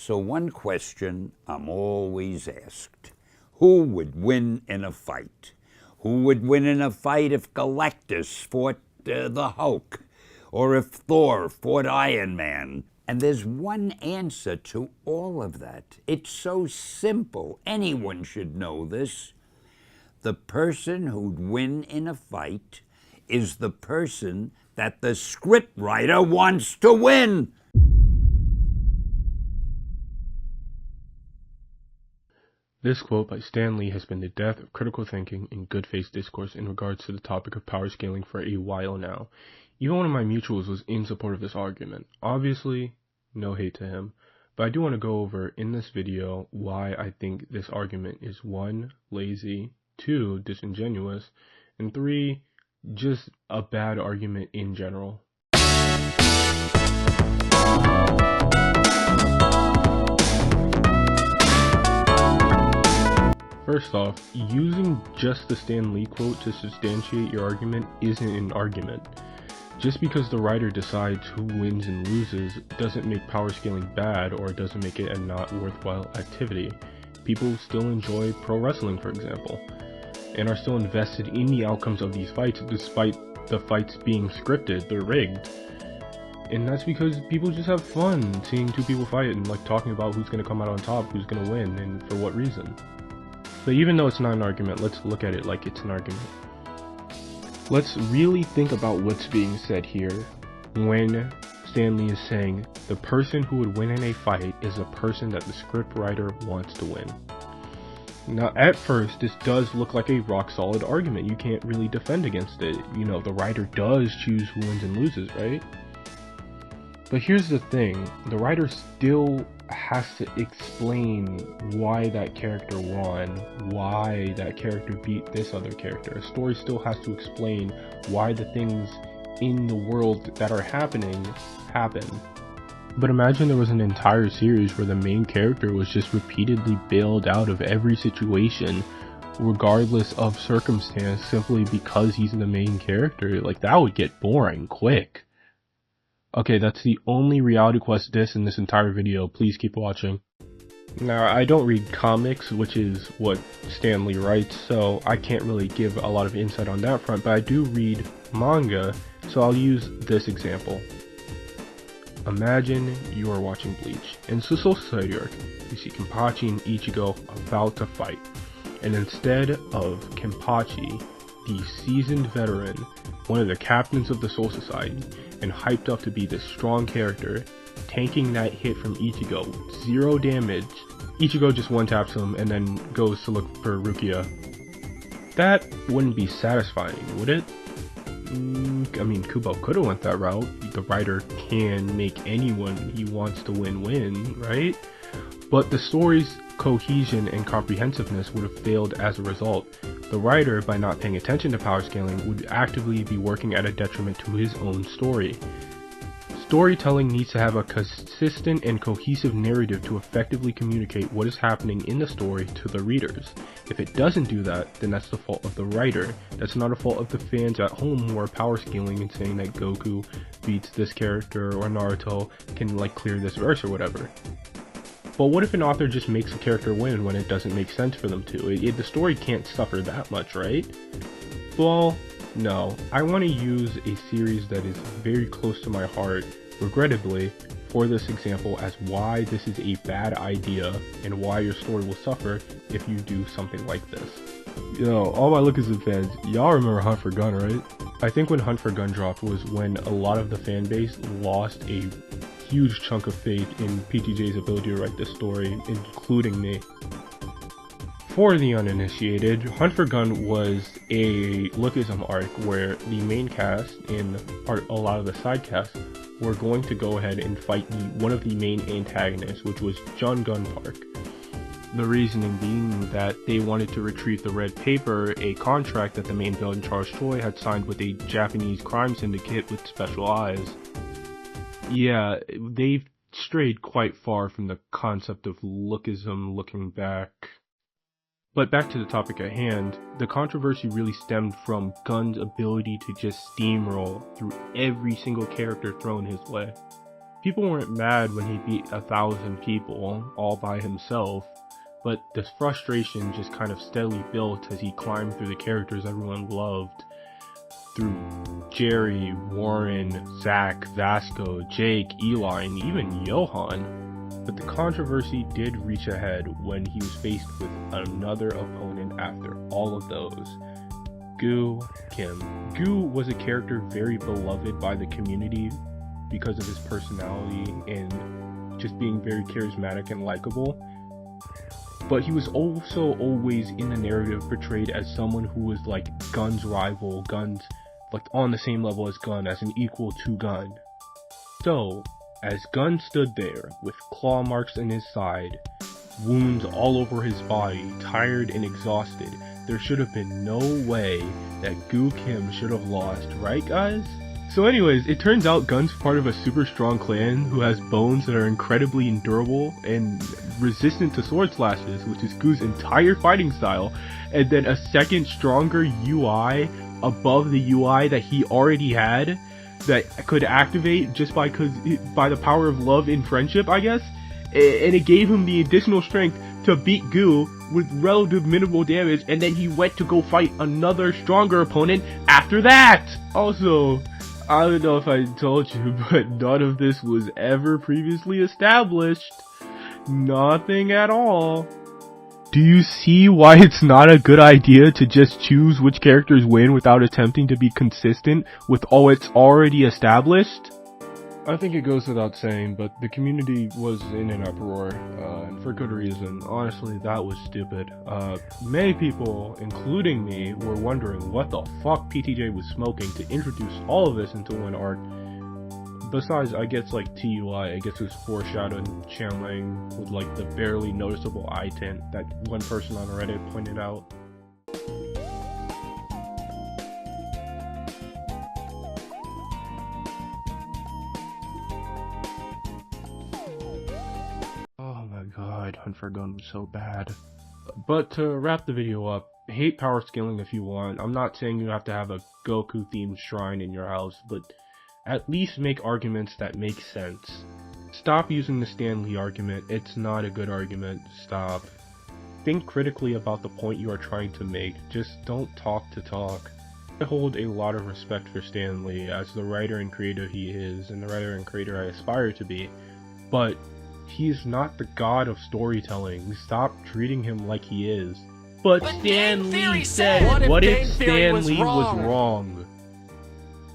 So one question I'm always asked: who would win in a fight? Who would win in a fight if Galactus fought the Hulk? Or if Thor fought Iron Man? And there's one answer to all of that. It's so simple. Anyone should know this. The person who'd win in a fight is the person that the scriptwriter wants to win. This quote by Stan Lee has been the death of critical thinking and good faith discourse in regards to the topic of power scaling for a while now. Even one of my mutuals was in support of this argument. Obviously, no hate to him, but I do want to go over in this video why I think this argument is 1, lazy, 2, disingenuous, and 3, just a bad argument in general. First off, using just the Stan Lee quote to substantiate your argument isn't an argument. Just because the writer decides who wins and loses doesn't make power scaling bad, or it doesn't make it a not worthwhile activity. People still enjoy pro wrestling, for example, and are still invested in the outcomes of these fights despite the fights being scripted, they're rigged. And that's because people just have fun seeing two people fight and like talking about who's going to come out on top, who's going to win, and for what reason. But even though it's not an argument, let's look at it like it's an argument. Let's really think about what's being said here when Stan Lee is saying the person who would win in a fight is the person that the scriptwriter wants to win. Now, at first, this does look like a rock-solid argument. You can't really defend against it. You know, the writer does choose who wins and loses, right? But here's the thing. The writer still has to explain why that character won, why that character beat this other character. A story still has to explain why the things in the world that are happening happen. But imagine there was an entire series where the main character was just repeatedly bailed out of every situation, regardless of circumstance, simply because he's the main character. Like, that would get boring quick. Okay, that's the only Reality Quest diss in this entire video. Please keep watching. Now, I don't read comics, which is what Stan Lee writes, so I can't really give a lot of insight on that front, but I do read manga, so I'll use this example. Imagine you are watching Bleach. In Soul Society arc, you see Kenpachi and Ichigo about to fight, and instead of Kenpachi, the seasoned veteran, one of the captains of the Soul Society, and hyped up to be this strong character, tanking that hit from Ichigo with 0 damage, Ichigo just one-taps him and then goes to look for Rukia. That wouldn't be satisfying, would it? I mean, Kubo could've went that route. The writer can make anyone he wants to win, right? But the story's cohesion and comprehensiveness would have failed as a result. The writer, by not paying attention to power scaling, would actively be working at a detriment to his own story. Storytelling needs to have a consistent and cohesive narrative to effectively communicate what is happening in the story to the readers. If it doesn't do that, then that's the fault of the writer. That's not a fault of the fans at home who are power scaling and saying that Goku beats this character or Naruto can like clear this verse or whatever. But what if an author just makes a character win when it doesn't make sense for them to? The story can't suffer that much, right? Well, no. I want to use a series that is very close to my heart, regrettably, for this example as why this is a bad idea and why your story will suffer if you do something like this. Yo, all my Lookism fans, y'all remember Hunt for Gun, right? I think when Hunt for Gun dropped was when a lot of the fan base lost a huge chunk of faith in PTJ's ability to write this story, including me. For the uninitiated, Hunt for Gun was a Lookism arc where the main cast and a lot of the side casts were going to go ahead and fight one of the main antagonists, which was John Gunpark. The reasoning being that they wanted to retrieve the red paper, a contract that the main villain Charles Choi had signed with a Japanese crime syndicate with special eyes. Yeah, they've strayed quite far from the concept of Lookism looking back. But back to the topic at hand, the controversy really stemmed from Gun's ability to just steamroll through every single character thrown his way. People weren't mad when he beat 1,000 people all by himself, but this frustration just kind of steadily built as he climbed through the characters everyone loved. Through Jerry, Warren, Zack, Vasco, Jake, Eli, and even Johan. But the controversy did reach a head when he was faced with another opponent after all of those. Gu Kim. Gu was a character very beloved by the community because of his personality and just being very charismatic and likable. But he was also always in the narrative portrayed as someone who was like Gun's rival, Gun's like on the same level as Gun, as an equal to Gun. So, as Gun stood there with claw marks in his side, wounds all over his body, tired and exhausted, there should have been no way that Gu Kim should have lost, right guys? So anyways, it turns out Gun's part of a super strong clan who has bones that are incredibly endurable and resistant to sword slashes, which is Gu's entire fighting style, and then a second stronger UI above the UI that he already had that could activate just by the power of love and friendship, I guess, and it gave him the additional strength to beat Gu with relative minimal damage, and then he went to go fight another stronger opponent after that! Also, I don't know if I told you, but none of this was ever previously established. Nothing at all. Do you see why it's not a good idea to just choose which characters win without attempting to be consistent with all it's already established? I think it goes without saying, but the community was in an uproar, and for good reason. Honestly, that was stupid. Many people, including me, were wondering what the fuck PTJ was smoking to introduce all of this into one arc. Besides, I guess like TUI, I guess it was foreshadowed channeling with like the barely noticeable eye tint that one person on Reddit pointed out. Oh my god, Unforgotten was so bad. But to wrap the video up, hate power scaling if you want. I'm not saying you have to have a Goku themed shrine in your house, but at least make arguments that make sense. Stop using the Stan Lee argument. It's not a good argument. Stop. Think critically about the point you are trying to make. Just don't talk to talk. I hold a lot of respect for Stan Lee as the writer and creator he is, and the writer and creator I aspire to be, but he is not the god of storytelling. Stop treating him like he is. But Stan Lee said, what if Stan Lee was wrong?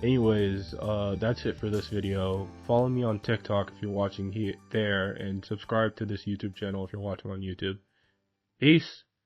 Anyways, that's it for this video. Follow me on TikTok if you're watching there, and subscribe to this YouTube channel if you're watching on YouTube. Peace!